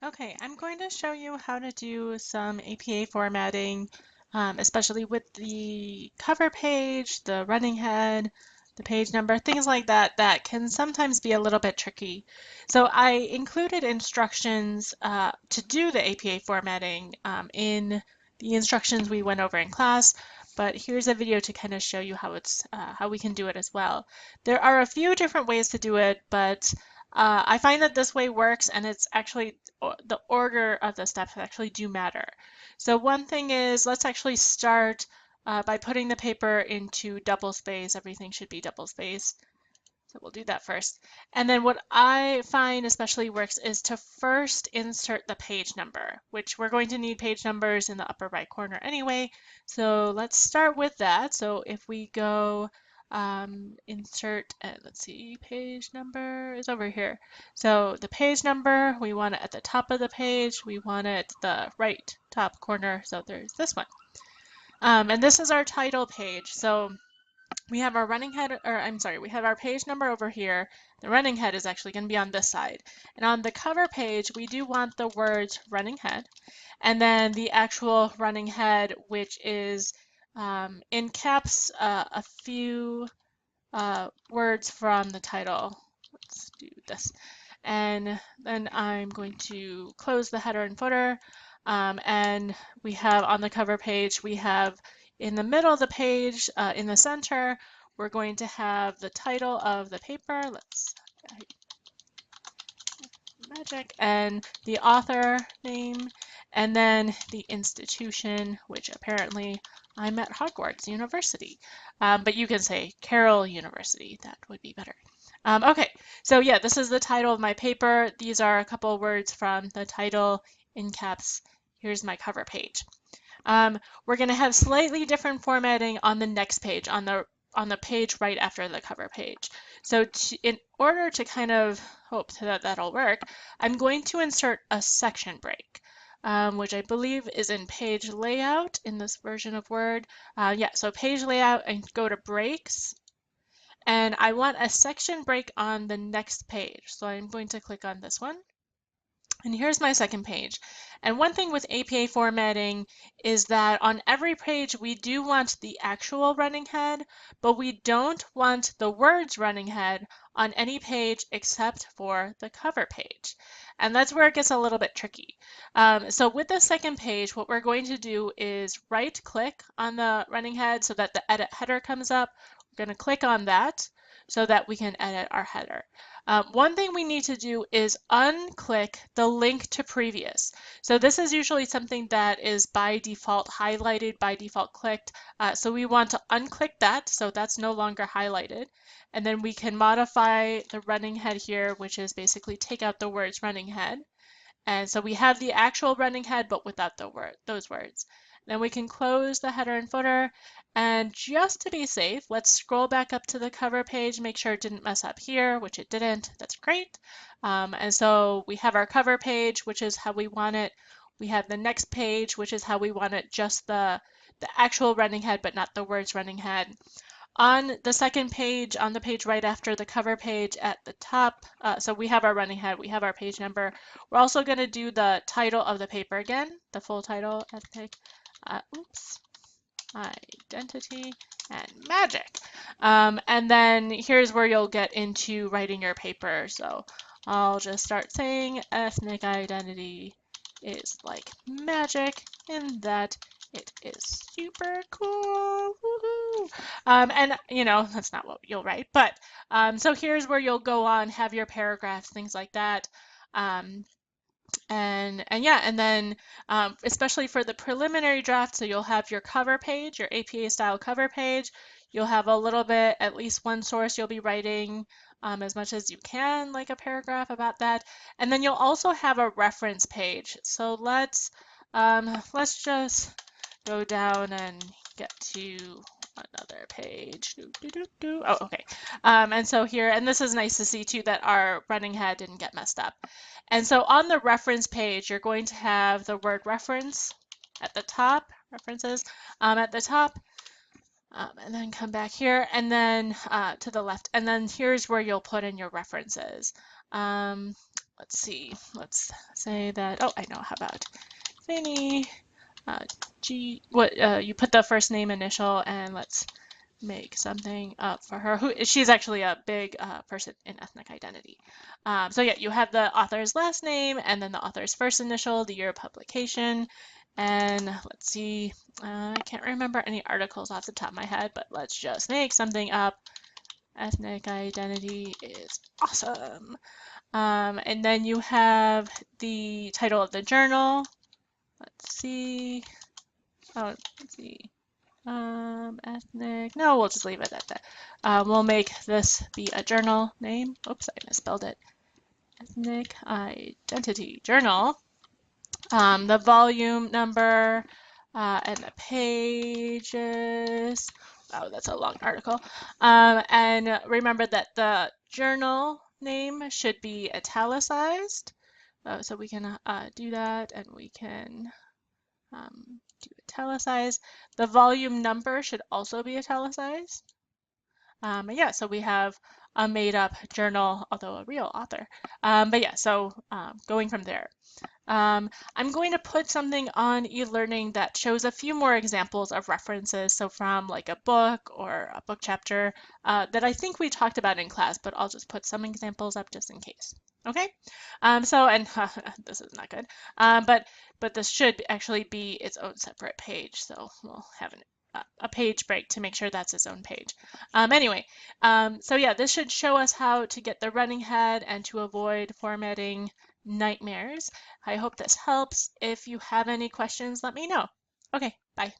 Okay, I'm going to show you how to do some APA formatting, especially with the cover page, the running head, the page number, things like that, that can sometimes be a little bit tricky. So I included instructions to do the APA formatting in the instructions we went over in class, but here's a video to kind of show you how we can do it as well. There are a few different ways to do it, but I find that this way works, and it's actually the order of the steps actually do matter. So one thing is, let's actually start by putting the paper into double space. Everything should be double space. So we'll do that first. And then what I find especially works is to first insert the page number, which we're going to need page numbers in the upper right corner anyway. So let's start with that. So if we go insert, let's see, page number is over here. So the page number, we want it at the top of the page. We want it the right top corner. So there's this one. And this is our title page. So we have our running head, or I'm sorry, we have our page number over here. The running head is actually going to be on this side. And on the cover page, we do want the words running head. And then the actual running head, which is in caps, a few words from the title. Let's do this. And then I'm going to close the header and footer. And we have on the cover page, we have in the middle of the page, in the center, we're going to have the title of the paper. Let's magic, and the author name, and then the institution, which apparently I'm at Hogwarts University. But you can say Carroll University, that would be better. Okay, so yeah, this is the title of my paper. These are a couple words from the title in caps. Here's my cover page. We're going to have slightly different formatting on the next page, on the page right after the cover page. So in order to kind of hope that that'll work, I'm going to insert a section break, which I believe is in page layout in this version of Word. Yeah, so page layout and go to breaks. And I want a section break on the next page. So I'm going to click on this one. And here's my second page. And one thing with APA formatting is that on every page we do want the actual running head, but we don't want the words running head on any page except for the cover page. And that's where it gets a little bit tricky. So with the second page, what we're going to do is right click on the running head so that the edit header comes up. We're going to click on that so that we can edit our header. One thing we need to do is unclick the link to previous. So this is usually something that is by default highlighted, by default clicked. So we want to unclick that so that's no longer highlighted. And then we can modify the running head here, which is basically take out the words running head. And so we have the actual running head, but without those words. Then we can close the header and footer. And just to be safe, let's scroll back up to the cover page, make sure it didn't mess up here, which it didn't. That's great. And so we have our cover page, which is how we want it. We have the next page, which is how we want it, just the actual running head, but not the words running head. On the second page, on the page right after the cover page at the top, so we have our running head, we have our page number. We're also going to do the title of the paper again, the full title, Identity and Magic. And then here's where you'll get into writing your paper. So I'll just start saying ethnic identity is like magic in that it is super cool. Woohoo! And you know, that's not what you'll write, but so here's where you'll go on, have your paragraphs, things like that. And yeah, and then especially for the preliminary draft, so you'll have your cover page, your APA style cover page. You'll have a little bit, at least one source you'll be writing as much as you can, like a paragraph about that. And then you'll also have a reference page. So let's just go down and get to another page. Oh, okay. And so here, and this is nice to see too that our running head didn't get messed up. And so on the reference page, you're going to have the word reference at the top, references at the top, and then come back here and then to the left. And then here's where you'll put in your references. let's see, let's say that, oh, I know, how about Fanny G, you put the first name initial, and let's make something up for her. She's actually a big person in ethnic identity. So yeah, you have the author's last name and then the author's first initial, the year of publication, and let's see, I can't remember any articles off the top of my head, but let's just make something up. Ethnic identity is awesome. And then you have the title of the journal. Let's see. Oh, let's see. Ethnic. No, we'll just leave it at that. We'll make this be a journal name. Oops, I misspelled it. Ethnic Identity Journal. The volume number and the pages. Oh, that's a long article. And remember that the journal name should be italicized. So we can do that, and we can do italicize. The volume number should also be italicized. Yeah, so we have a made-up journal, although a real author. But yeah, so going from there. I'm going to put something on eLearning that shows a few more examples of references, so from like a book or a book chapter that I think we talked about in class, but I'll just put some examples up just in case. Okay, so, and this is not good, but this should actually be its own separate page, so we'll have a page break to make sure that's its own page. Anyway, so yeah, this should show us how to get the running head and to avoid formatting nightmares. I hope this helps. If you have any questions, let me know. Okay, bye.